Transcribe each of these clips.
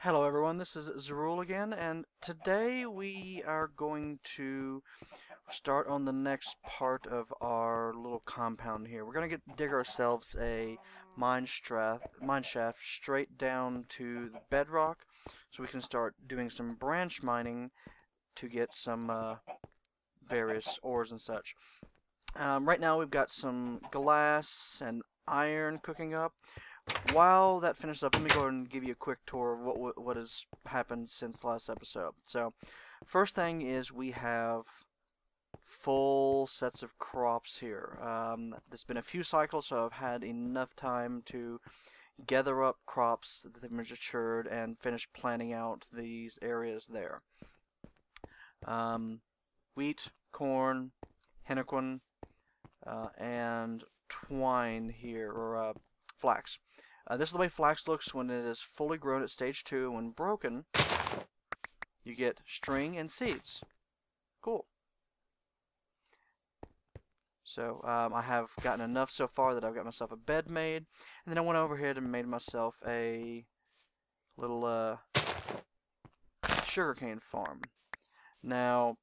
Hello everyone, this is Zerul again, and today we are going to start on the next part of our little compound here. We're going to dig ourselves a mineshaft straight down to the bedrock so we can start doing some branch mining to get some various ores and such. Right now we've got some glass and iron cooking up. While that finishes up, let me go ahead and give you a quick tour of what has happened since the last episode. So, first thing is we have full sets of crops here. There's been a few cycles, so I've had enough time to gather up crops that have matured and finish planting out these areas there. Wheat, corn, henequen, and twine here, or flax. This is the way flax looks when it is fully grown at stage 2. When broken, you get string and seeds. Cool. So I have gotten enough so far that I've got myself a bed made, and then I went over here and made myself a little sugarcane farm. Now,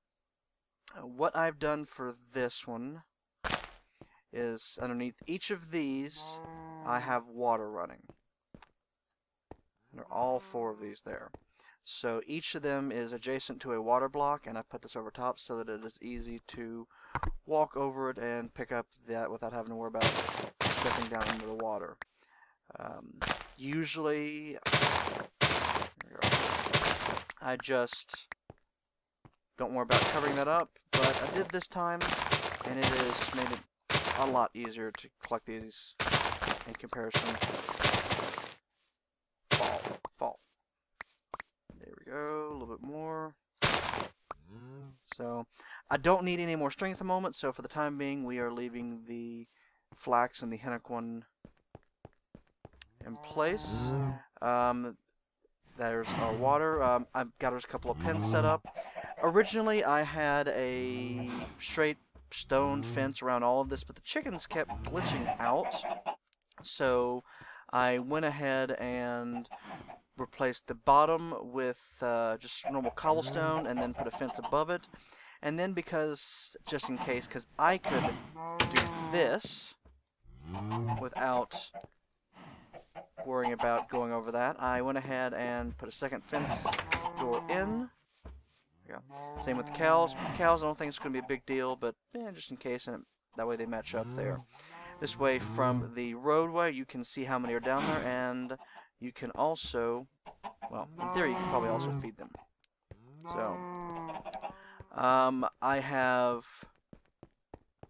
what I've done for this one is underneath each of these I have water running. There are all 4 of these there. So each of them is adjacent to a water block, and I put this over top so that it is easy to walk over it and pick up that without having to worry about stepping down into the water. Usually, I just don't worry about covering that up, but I did this time, and it has made it a lot easier to collect these in comparison. Fall. There we go, a little bit more. So, I don't need any more string at the moment, so for the time being, we are leaving the flax and the henequen in place. There's our water. I've got a couple of pins set up. Originally, I had a straight stone fence around all of this, but the chickens kept glitching out, so I went ahead and replaced the bottom with just normal cobblestone and then put a fence above it. And then just in case, because I could do this without worrying about going over that, I went ahead and put a second fence door in. Yeah. Same with the cows. Cows, I don't think it's going to be a big deal, but just in case, and that way they match up there. This way, from the roadway, you can see how many are down there, and you can also, well, in theory, you can probably also feed them. So, I have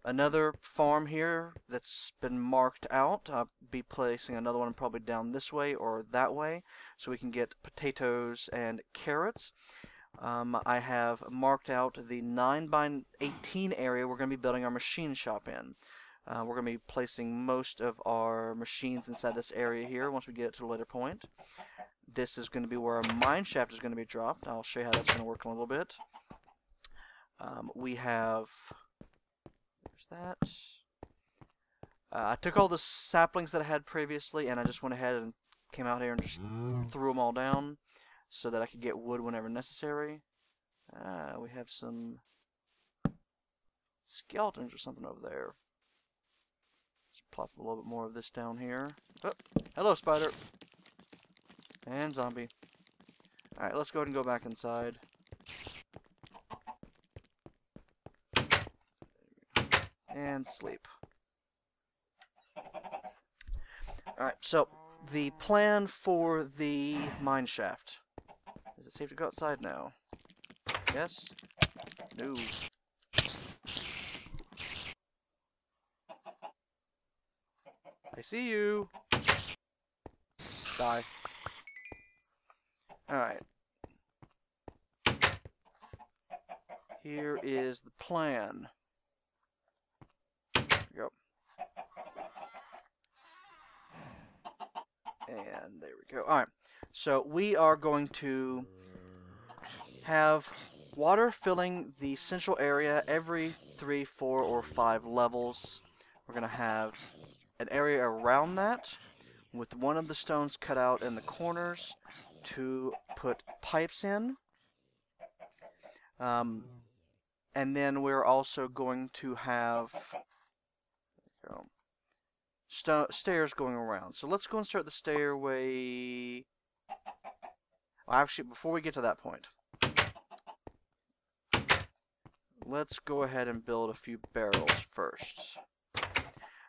another farm here that's been marked out. I'll be placing another one probably down this way or that way, so we can get potatoes and carrots. I have marked out the 9x18 area we're going to be building our machine shop in. We're going to be placing most of our machines inside this area here once we get it to a later point. This is going to be where our mineshaft is going to be dropped. I'll show you how that's going to work in a little bit. We have... There's that. I took all the saplings that I had previously, and I just went ahead and came out here and just threw them all down, so that I could get wood whenever necessary. We have some skeletons or something over there. Just plop a little bit more of this down here. Oh, hello, spider. And zombie. Alright, let's go ahead and go back inside. And sleep. Alright, so the plan for the mineshaft. Is it safe to go outside now? Yes? No. I see you. Die. Alright. Here is the plan. There we go. And there we go. Alright. So we are going to have water filling the central area every 3, 4, or 5 levels. We're going to have an area around that with one of the stones cut out in the corners, to put pipes in. And then we're also going to have stairs going around. So let's go and start the stairway. Well, actually, before we get to that point, let's go ahead and build a few barrels first.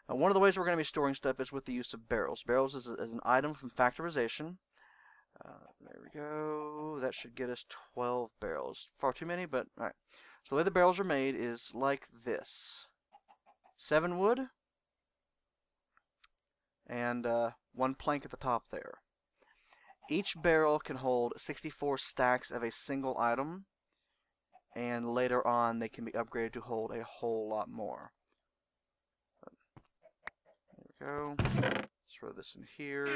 Now, one of the ways we're going to be storing stuff is with the use of barrels. Barrels is an item from factorization. There we go. That should get us 12 barrels. Far too many, but alright. So the way the barrels are made is like this. 7 wood and 1 plank at the top there. Each barrel can hold 64 stacks of a single item, and later on they can be upgraded to hold a whole lot more. There we go. Let's throw this in here.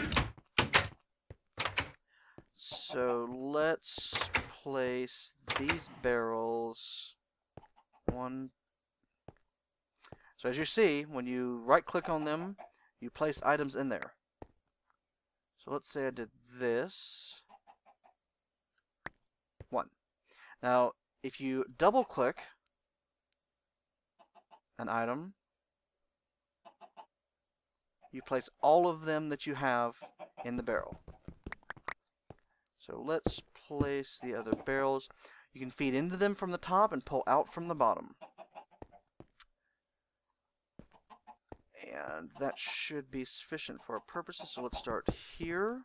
So let's place these barrels one. So as you see, when you right click on them, you place items in there. So let's say I did this. 1. Now if you double click an item, you place all of them that you have in the barrel. So let's place the other barrels. You can feed into them from the top and pull out from the bottom. And that should be sufficient for our purposes. So let's start here.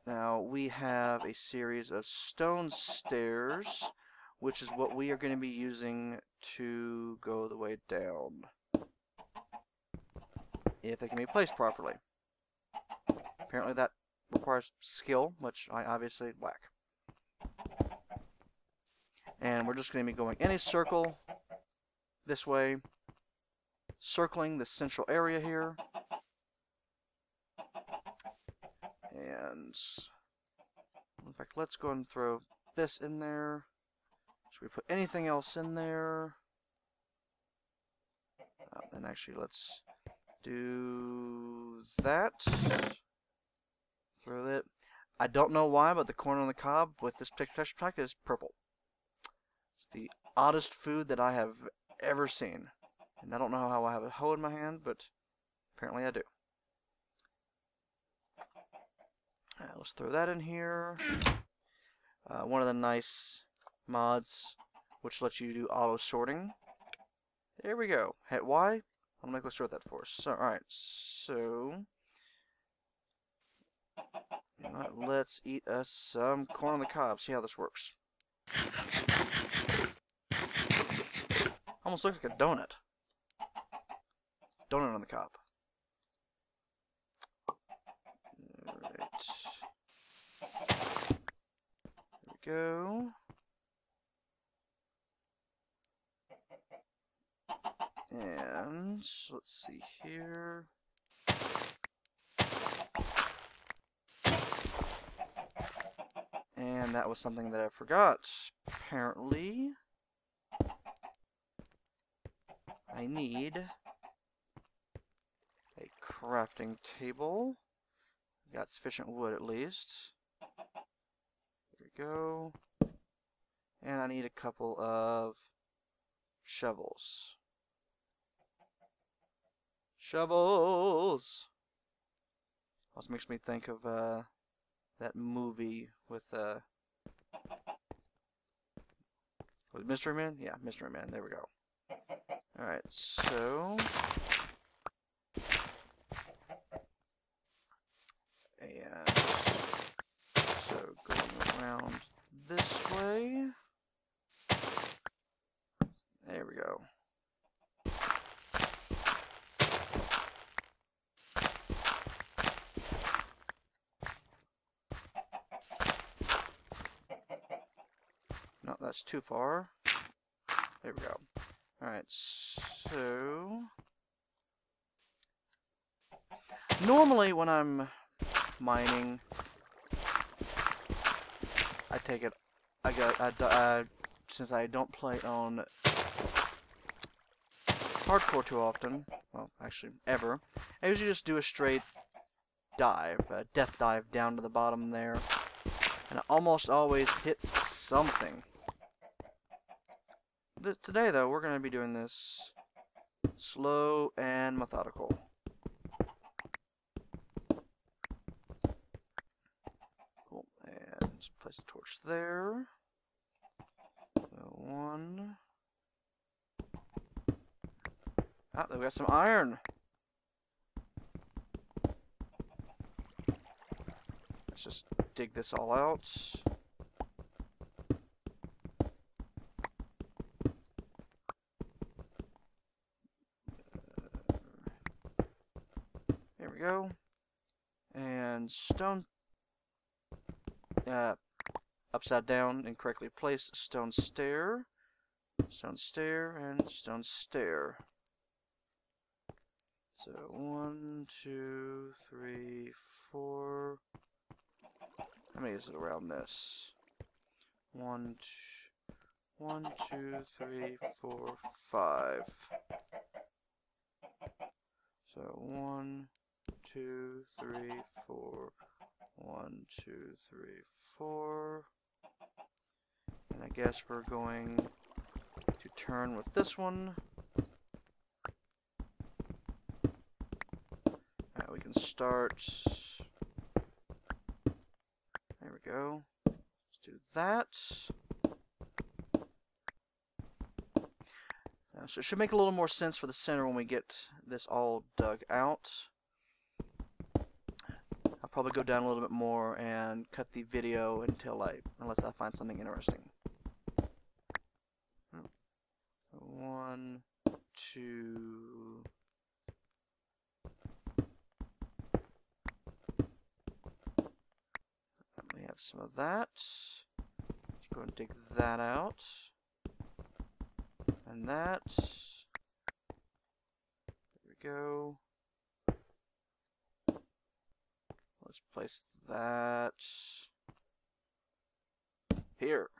Now we have a series of stone stairs, which is what we are going to be using to go the way down, if they can be placed properly. Apparently that requires skill, which I obviously lack. And we're just going to be going in a circle this way, circling the central area here. And in fact, let's go and throw this in there. Should we put anything else in there? Then actually let's do that. Throw that. I don't know why, but the corn on the cob with this texture pack is purple. It's the oddest food that I have ever seen. And I don't know how I have a hoe in my hand, but apparently I do. Let's throw that in here. One of the nice mods which lets you do auto sorting. There we go. Hit Y. I'll make let's sort that for us. So, alright, so you know what, let's eat us some corn on the cob, see how this works. Almost looks like a donut. Donut on the cob. Alright. There we go. And let's see here. And that was something that I forgot. Apparently, I need a crafting table. Got sufficient wood at least. There we go. And I need a couple of shovels. Shovels! Also makes me think of that movie with Mystery Man? Yeah, Mystery Man. There we go. Alright, so and so going around this way. There we go. No, that's too far. There we go. Alright, so normally when I'm mining, I take it, since I don't play on hardcore too often, well, actually, ever, I usually just do a straight dive, death dive down to the bottom there. And I almost always hit something. Today, though, we're going to be doing this slow and methodical. Cool. And just place the torch there. So 1. Ah, we got some iron. Let's just dig this all out. There we go. And stone upside down, incorrectly placed stone stair. Stone stair and stone stair. So 1, 2, 3, 4. How many is it around this? 1, 2, 3, 4, 5. So 1, 2, 3, 4. 1, 2, 3, 4. And I guess we're going to turn with this one. We can start. There we go. Let's do that. So it should make a little more sense for the center when we get this all dug out. I'll probably go down a little bit more and cut the video unless I find something interesting. 1, 2. We have some of that. Let's go and dig that out. And that. There we go. Let's place that here.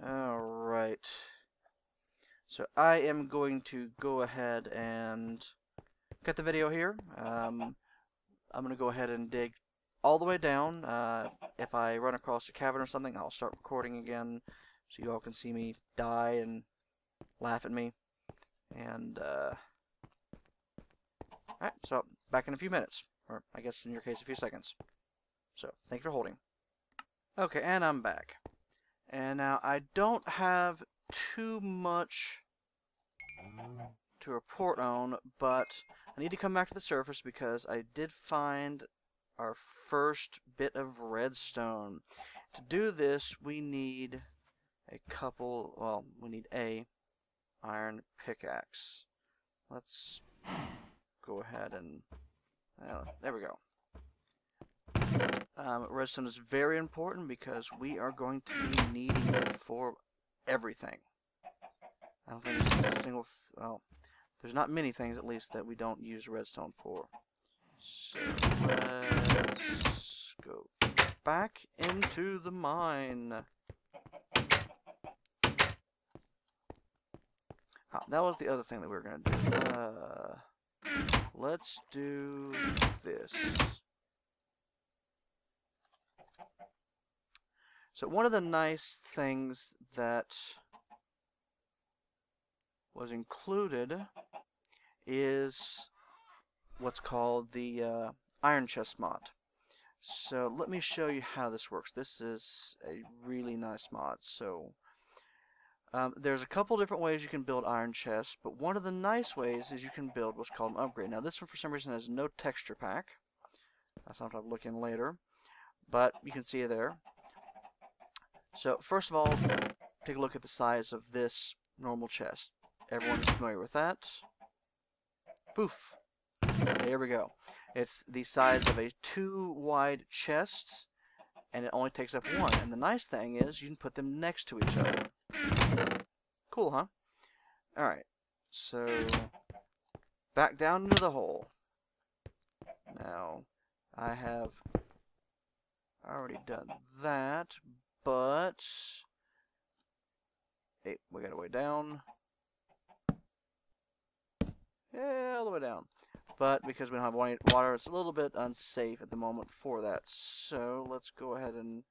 Alright. So I am going to go ahead and cut the video here. I'm going to go ahead and dig all the way down. If I run across a cavern or something, I'll start recording again so you all can see me die and laugh at me. And, alright, so back in a few minutes. Or, I guess in your case, a few seconds. So, thanks for holding. Okay, and I'm back. And now, I don't have too much to report on, but I need to come back to the surface because I did find our first bit of redstone. To do this, we need we need a iron pickaxe. Let's go ahead and, there we go. Redstone is very important because we are going to be needing it for everything. I don't think there's a single, there's not many things at least that we don't use redstone for. So let's go back into the mine. That was the other thing that we were going to do. Let's do this. So one of the nice things that was included is what's called the iron chest mod. So let me show you how this works. This is a really nice mod. So there's a couple different ways you can build iron chests, but one of the nice ways is you can build what's called an upgrade. Now this one for some reason has no texture pack. That's something I'll look in later, but you can see it there. So first of all, take a look at the size of this normal chest. Everyone's familiar with that. Poof. There we go. It's the size of a 2 wide chest, and it only takes up 1. And the nice thing is you can put them next to each other. Cool, huh? Alright, so back down into the hole. Now, I have already done that, but Hey, we got a way down. Yeah, all the way down. But because we don't have water, it's a little bit unsafe at the moment for that. So let's go ahead and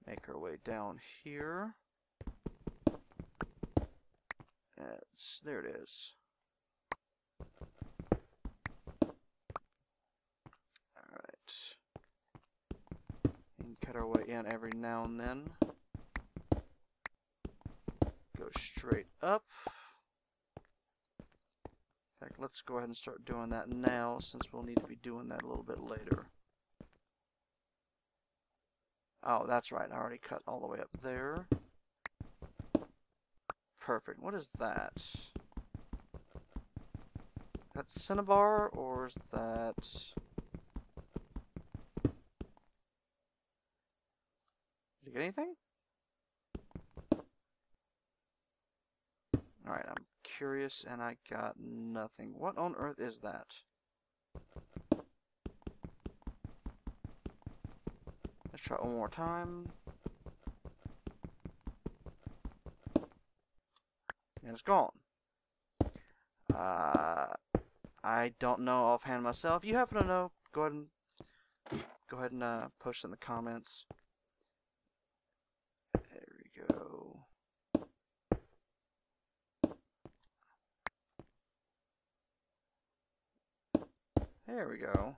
make our way down here. There it is. Alright. And cut our way in every now and then. Go straight up. In fact, let's go ahead and start doing that now, since we'll need to be doing that a little bit later. Oh, that's right. I already cut all the way up there. Perfect. What is that? That's cinnabar, or is that... Did you get anything? Alright, I'm curious, and I got nothing. What on earth is that? Let's try it one more time. And it's gone. I don't know offhand myself. If you happen to know, go ahead and post in the comments. There we go. There we go.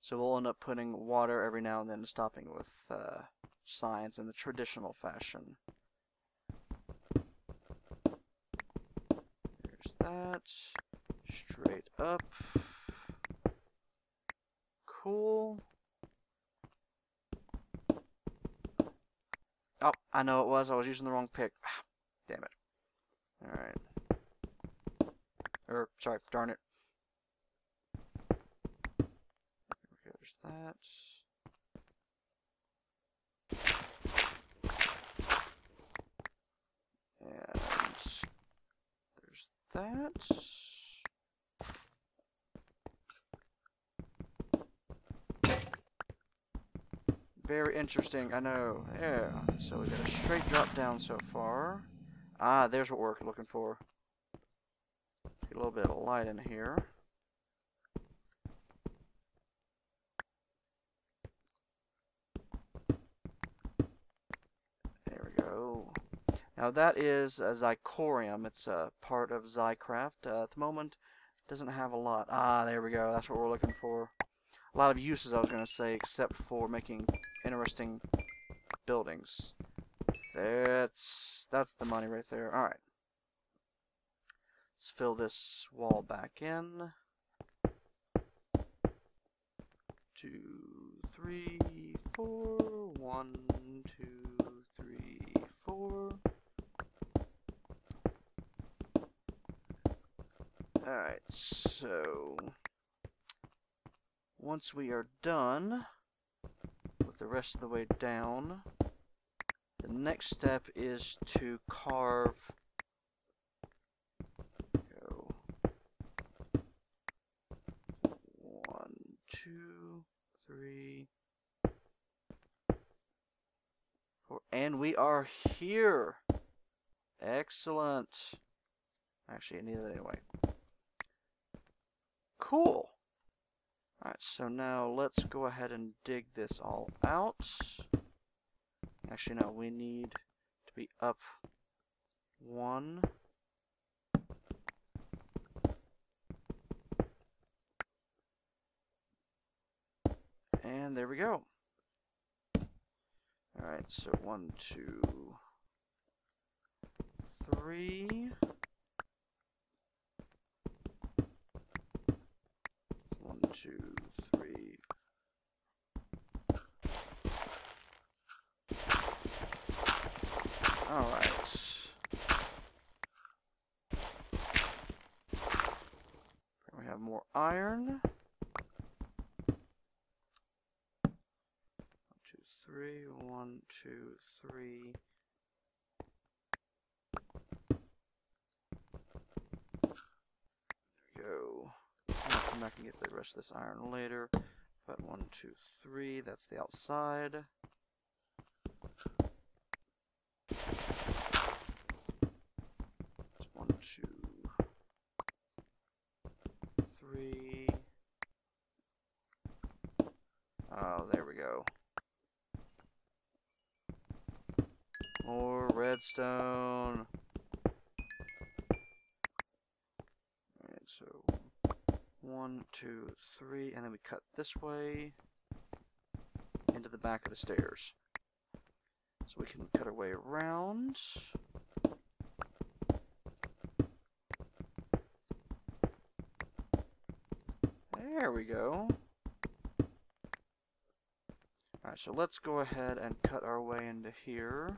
So we'll end up putting water every now and then, stopping with science in the traditional fashion. There's that. Straight up. Cool. Oh, I know it was. I was using the wrong pick. Damn it. Alright. Sorry, darn it. There's that. And there's that. Very interesting, I know. Yeah, so we got a straight drop down so far. Ah, there's what we're looking for. Get a little bit of light in here. There we go. Now that is a Zicorium. It's a part of Zycraft. At the moment, it doesn't have a lot. Ah, there we go. That's what we're looking for. A lot of uses, I was going to say, except for making interesting buildings. That's the money right there. Alright. Let's fill this wall back in. 2, 3, 4. 1, 2, 3, 4. Alright, so once we are done with the rest of the way down, the next step is to carve. Go 1, 2, 3, 4, and we are here. Excellent. Actually, I need that anyway. Cool. Alright, so now let's go ahead and dig this all out. Actually, no, we need to be up 1. And there we go. Alright, so 1, 2, 3. 1, 2, 3. Alright. We have more iron. 1, 2, 3. 1, 2, 3. There we go. I'll come back and get the rest of this iron later. But 1, 2, 3, that's the outside. It's 1, 2, 3. Oh, there we go. More redstone. Alright, so 1, 2, 3, and then we cut this way into the back of the stairs. So we can cut our way around. There we go. Alright, so let's go ahead and cut our way into here.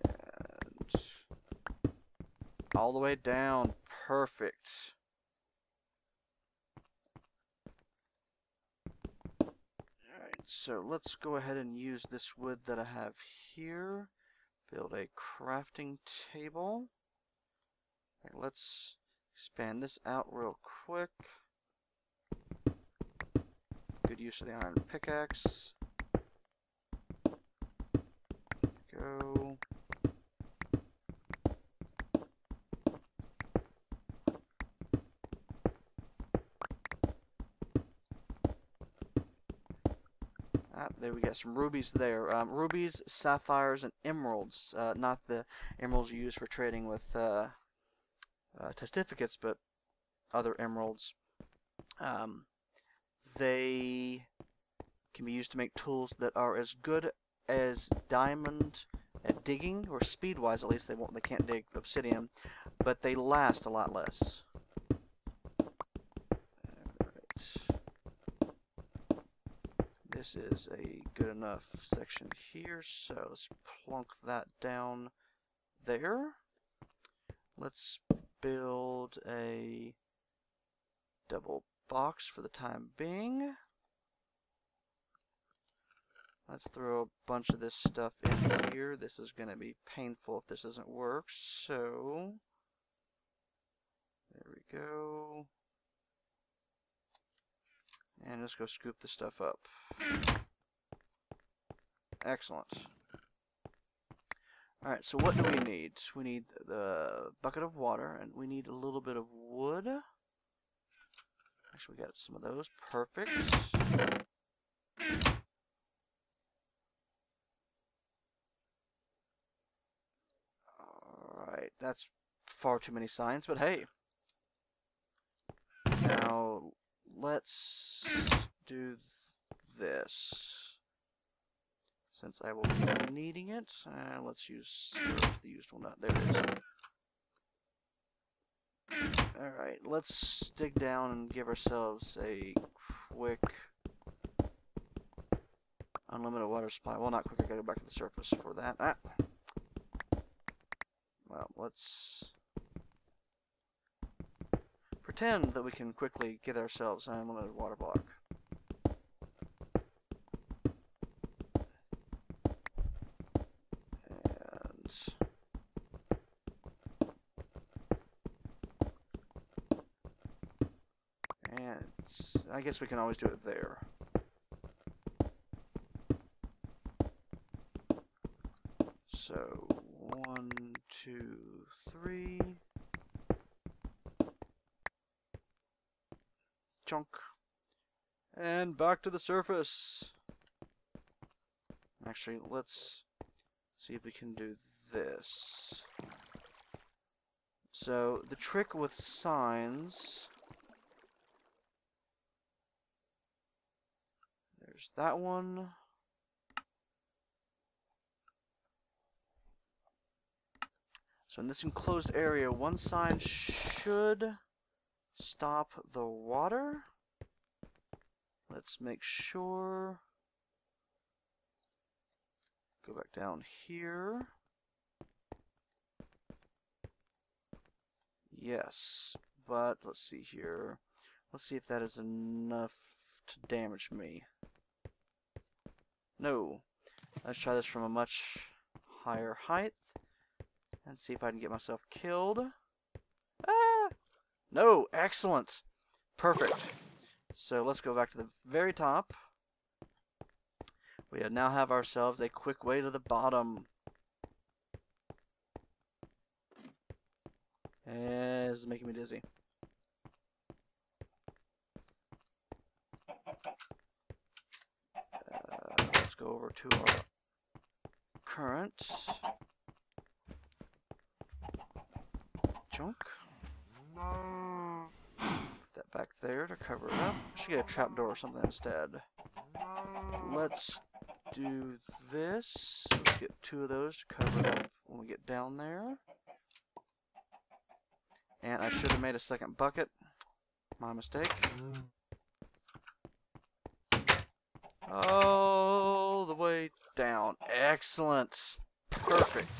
And all the way down. Perfect. Alright, so let's go ahead and use this wood that I have here. Build a crafting table. Alright, let's expand this out real quick. Good use of the iron pickaxe. Go. There we got some rubies there. Rubies, sapphires, and emeralds. Not the emeralds you use for trading with certificates, but other emeralds. They can be used to make tools that are as good as diamond at digging, or speed-wise at least. They can't dig obsidian, but they last a lot less. This is a good enough section here, so let's plunk that down there. Let's build a double box for the time being. Let's throw a bunch of this stuff in here. This is going to be painful if this doesn't work, so there we go. And let's go scoop the stuff up. Excellent. Alright, so what do we need? We need the bucket of water, and we need a little bit of wood. Actually, we got some of those. Perfect. Alright, that's far too many signs, but hey. Now, let's do this. Since I will be needing it, let's use the used one. There it is. Alright, let's dig down and give ourselves a quick unlimited water supply. Well, not quick, I gotta go back to the surface for that. Well, let's pretend that we can quickly get ourselves an unlimited water block. And I guess we can always do it there. So 1, 2, 3. Chunk. And back to the surface. Actually, let's see if we can do this. So the trick with signs, there's that one. So in this enclosed area, one sign should stop the water. Let's make sure. Go back down here. Yes, but let's see here. Let's see if that is enough to damage me. No. Let's try this from a much higher height and see if I can get myself killed. Ah! No, excellent. Perfect. So let's go back to the very top. We now have ourselves a quick way to the bottom. And this is making me dizzy. Let's go over to our current junk. Put that back there to cover it up. I should get a trapdoor or something instead. Let's do this. Let's get 2 of those to cover it up when we get down there. And I should have made a second bucket. My mistake. All the way down. Excellent. Perfect.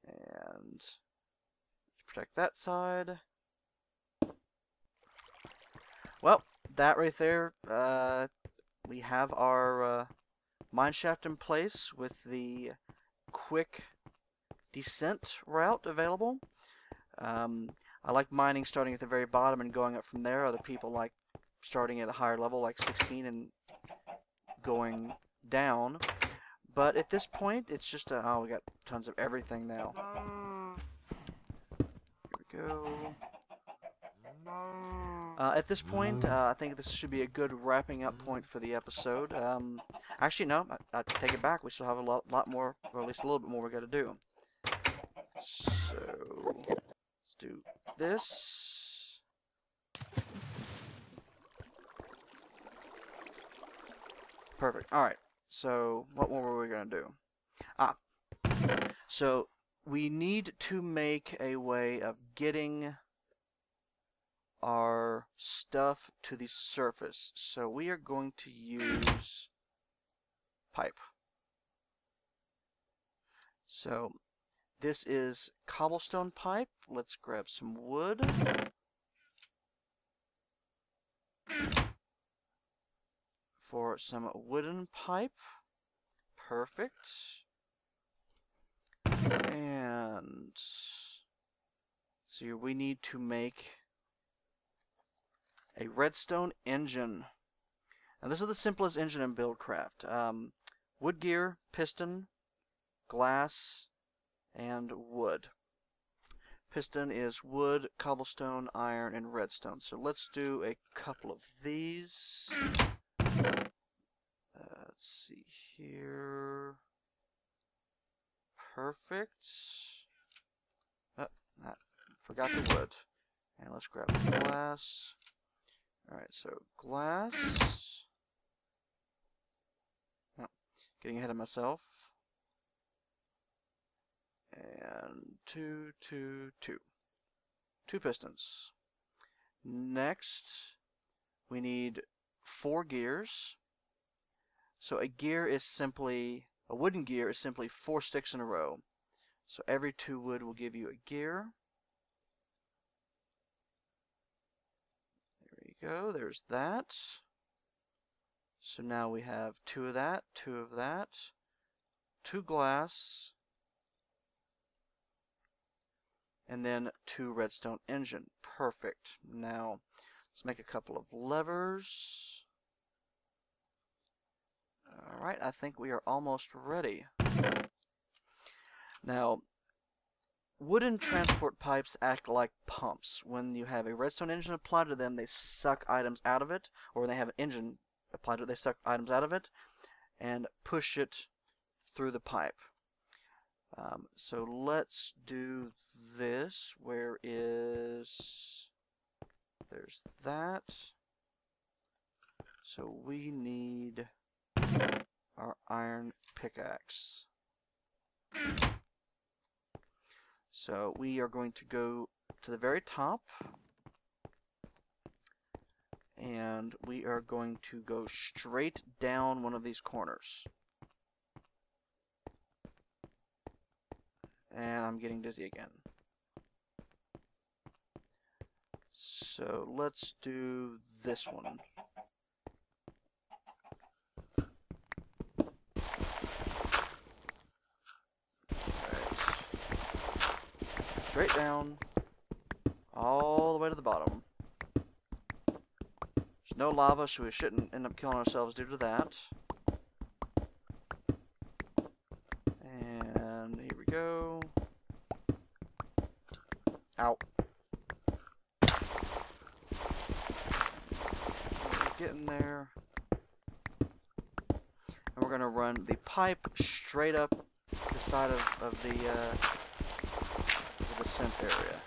And protect that side. Well, that right there, we have our mineshaft in place with the quick descent route available. I like mining starting at the very bottom and going up from there. Other people like starting at a higher level, like 16, and going down. But at this point, it's just a... Oh, we got tons of everything now. Here we go. At this point, I think this should be a good wrapping up point for the episode. Actually, no, I take it back. We still have a lot more, or at least a little bit more we got to do. So, let's do this. Perfect. Alright, so what more were we going to do? So we need to make a way of getting our stuff to the surface. So we are going to use pipe. So this is cobblestone pipe. Let's grab some wood. For some wooden pipe. Perfect. And so we need to make a redstone engine. Now this is the simplest engine in Buildcraft. Wood gear, piston, glass, and wood. Piston is wood, cobblestone, iron, and redstone. So let's do a couple of these. Let's see here. Perfect. Oh, I forgot the wood. And let's grab glass. Alright, so glass. Oh, getting ahead of myself. And two pistons. Next, we need 4 gears. So a gear is simply, a wooden gear is simply 4 sticks in a row. So every 2 wood will give you a gear. There you go, there's that. So now we have 2 of that, 2 of that, 2 glass, and then 2 redstone engine. Perfect. Now, let's make a couple of levers. Alright, I think we are almost ready. Now, wooden transport pipes act like pumps. When you have a redstone engine applied to them, they suck items out of it, or when they have an engine applied to it, they suck items out of it and push it through the pipe. So let's do this. Where is... There's that. So we need our iron pickaxe. So we are going to go to the very top, and we are going to go straight down one of these corners. And I'm getting dizzy again. So let's do this one. straight down, all the way to the bottom. There's no lava, so we shouldn't end up killing ourselves due to that. And here we go. Ow. Getting there. And we're going to run the pipe straight up the side of the descent area.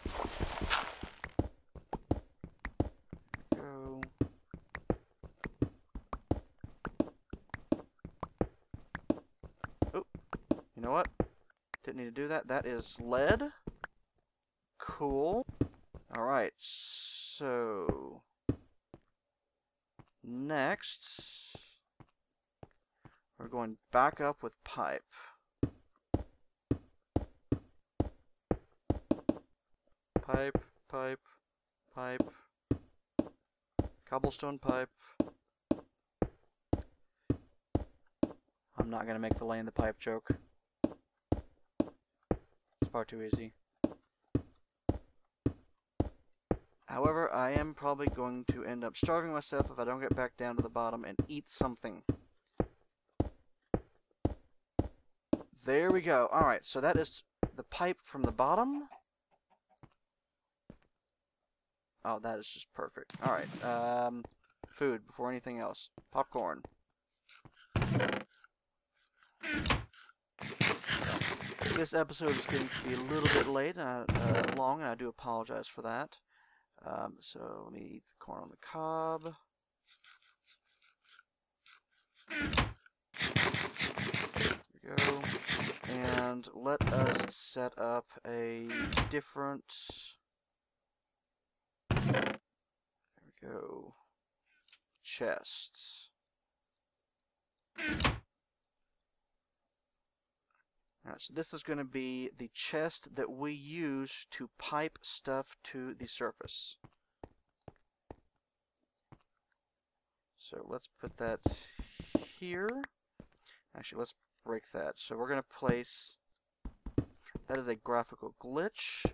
Go. Oh, you know what? Didn't need to do that. That is lead. Cool. Alright, so next we're going back up with pipe. Pipe, pipe, pipe, cobblestone pipe. I'm not going to make the laying the pipe joke. It's far too easy. However, I am probably going to end up starving myself if I don't get back down to the bottom and eat something. There we go. Alright, so that is the pipe from the bottom. Oh, that is just perfect. Alright, food before anything else. Popcorn. This episode is getting to be a little bit late, long, and I do apologize for that. So let me eat the corn on the cob. There we go. And let us set up a different... There we go. Chest. Alright, so this is going to be the chest that we use to pipe stuff to the surface. So let's put that here. Actually, let's break that. So we're going to place... That is a graphical glitch.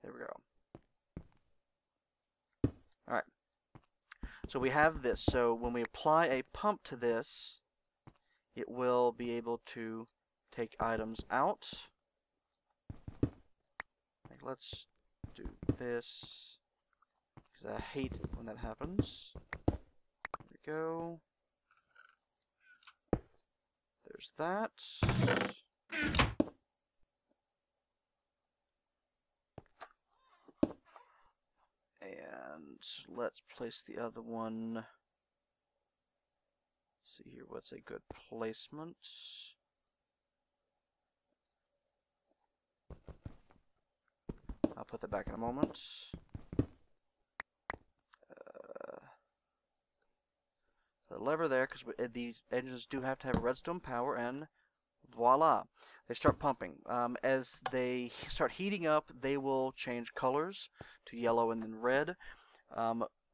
There we go. Alright. So we have this. So when we apply a pump to this, it will be able to take items out. Like, let's do this, because I hate it when that happens. There we go. There's that. And let's place the other one. See here, what's a good placement? I'll put that back in a moment. The lever there, because these engines do have to have redstone power, and voila, they start pumping. As they start heating up, they will change colors to yellow and then red.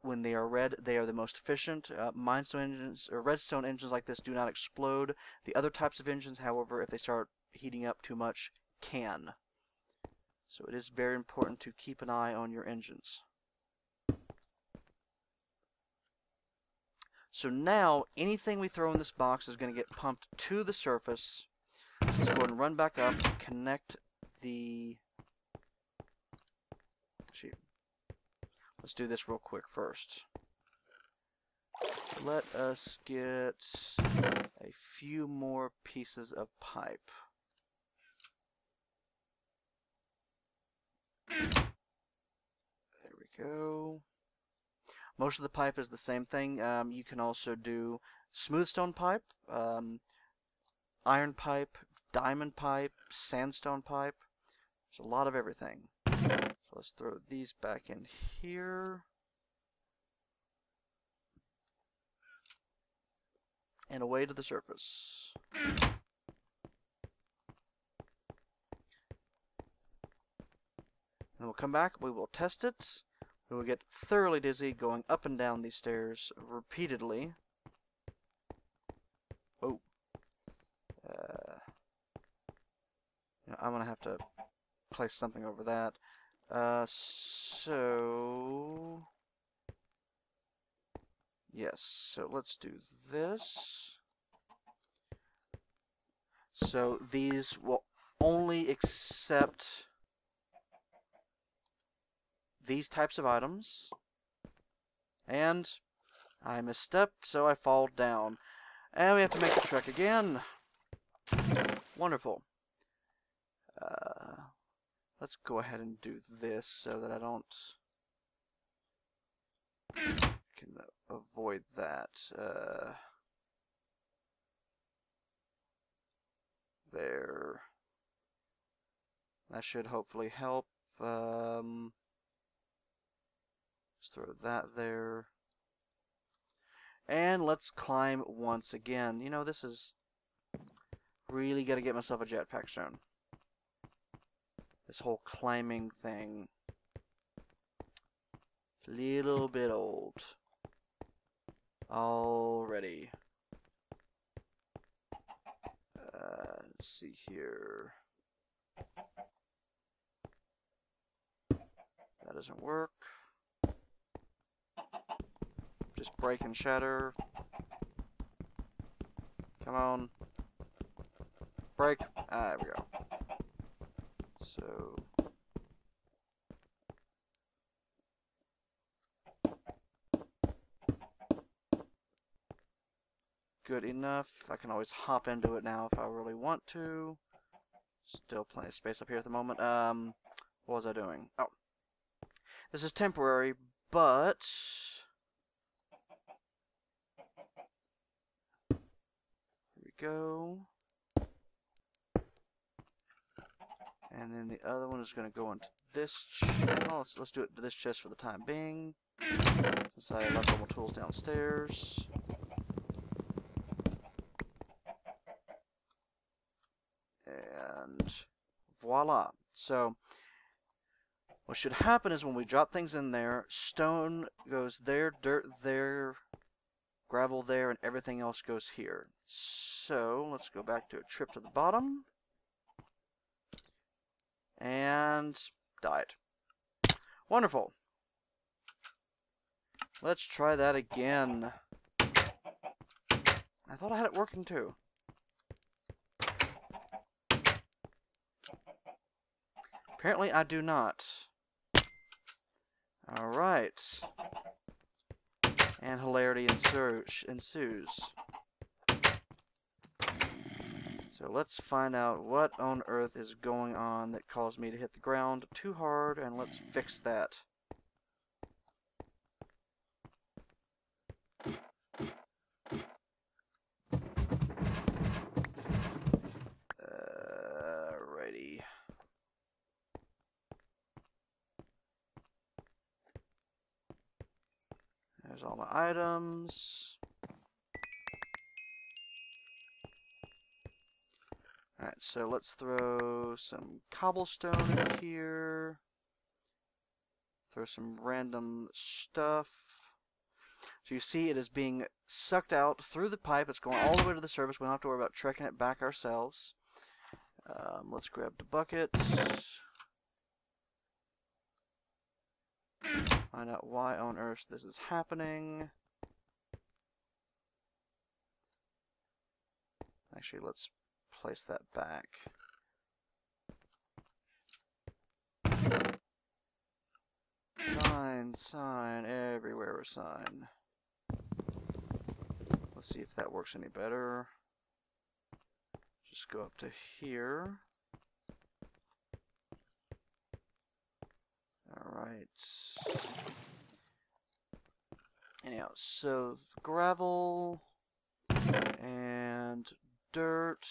When they are red, they are the most efficient. Mindstone engines or redstone engines like this do not explode. The other types of engines, however, if they start heating up too much, can. So it is very important to keep an eye on your engines. So now, anything we throw in this box is going to get pumped to the surface. Let's go ahead and run back up, connect the... Actually, let's do this real quick first. Let us get a few more pieces of pipe. There we go. Most of the pipe is the same thing. You can also do smooth stone pipe, iron pipe, diamond pipe, sandstone pipe. There's a lot of everything. So let's throw these back in here. And away to the surface. And we'll come back, we will test it. We will get thoroughly dizzy going up and down these stairs repeatedly. Oh. I'm going to have to place something over that. So yes, so let's do this. So these will only accept these types of items. And I misstep, so I fall down. And we have to make the trek again. Wonderful. Let's go ahead and do this so that I don't can avoid that. There. That should hopefully help. Let's throw that there. And let's climb once again. You know, this is really got to get myself a jetpack soon. This whole climbing thing. It's a little bit old. Already. Let's see here. That doesn't work. Just break and shatter. Come on. Break. Ah, there we go. So. Good enough. I can always hop into it now if I really want to. Still plenty of space up here at the moment. What was I doing? Oh. This is temporary, but here we go. And then the other one is going to go into this chest. Oh, let's do it to this chest for the time being, since I left all my tools downstairs. And voila. So what should happen is when we drop things in there, stone goes there, dirt there, gravel there, and everything else goes here. So let's go back to a trip to the bottom. And died. Wonderful. Let's try that again. I thought I had it working too. Apparently I do not. Alright. And hilarity ensues. So let's find out what on earth is going on that caused me to hit the ground too hard, and let's fix that. Alrighty. There's all my items. Alright, so let's throw some cobblestone in here. Throw some random stuff. So you see it is being sucked out through the pipe. It's going all the way to the surface. We don't have to worry about trekking it back ourselves. Let's grab the bucket. Find out why on earth this is happening. Actually, let's place that back. Sign, everywhere a sign. Let's see if that works any better. Just go up to here. Alright. Anyhow, so gravel and dirt.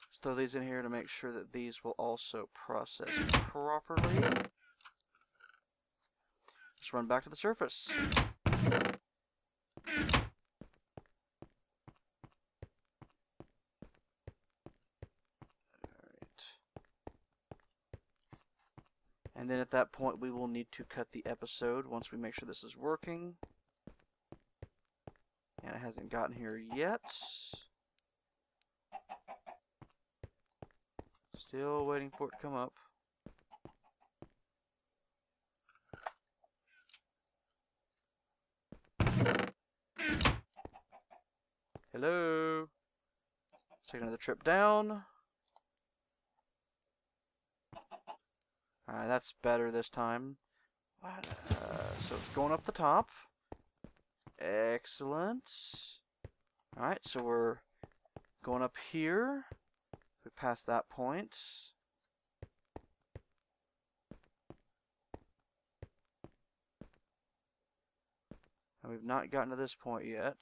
Let's throw these in here to make sure that these will also process properly. Let's run back to the surface. Alright. And then at that point we will need to cut the episode once we make sure this is working. And it hasn't gotten here yet. Still waiting for it to come up. Hello. Let's take another trip down. Alright, that's better this time. So it's going up the top. Excellent. Alright, so we're going up here. We passed that point. And we've not gotten to this point yet.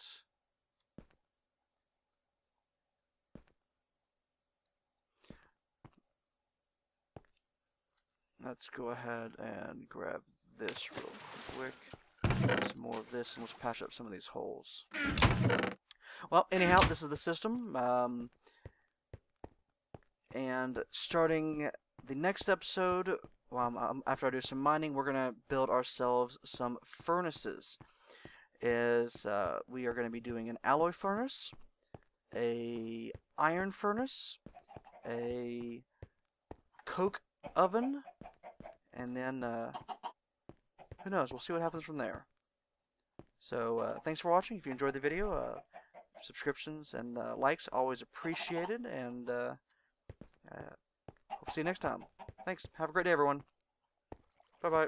Let's go ahead and grab this real quick. Some more of this, and let's patch up some of these holes. Well, anyhow, this is the system. And starting the next episode, after I do some mining, we're going to build ourselves some furnaces. We are going to be doing an alloy furnace, a iron furnace, a coke oven, and then who knows, we'll see what happens from there. So thanks for watching. If you enjoyed the video, subscriptions and likes always appreciated, and hope to see you next time. Thanks. Have a great day, everyone. Bye bye.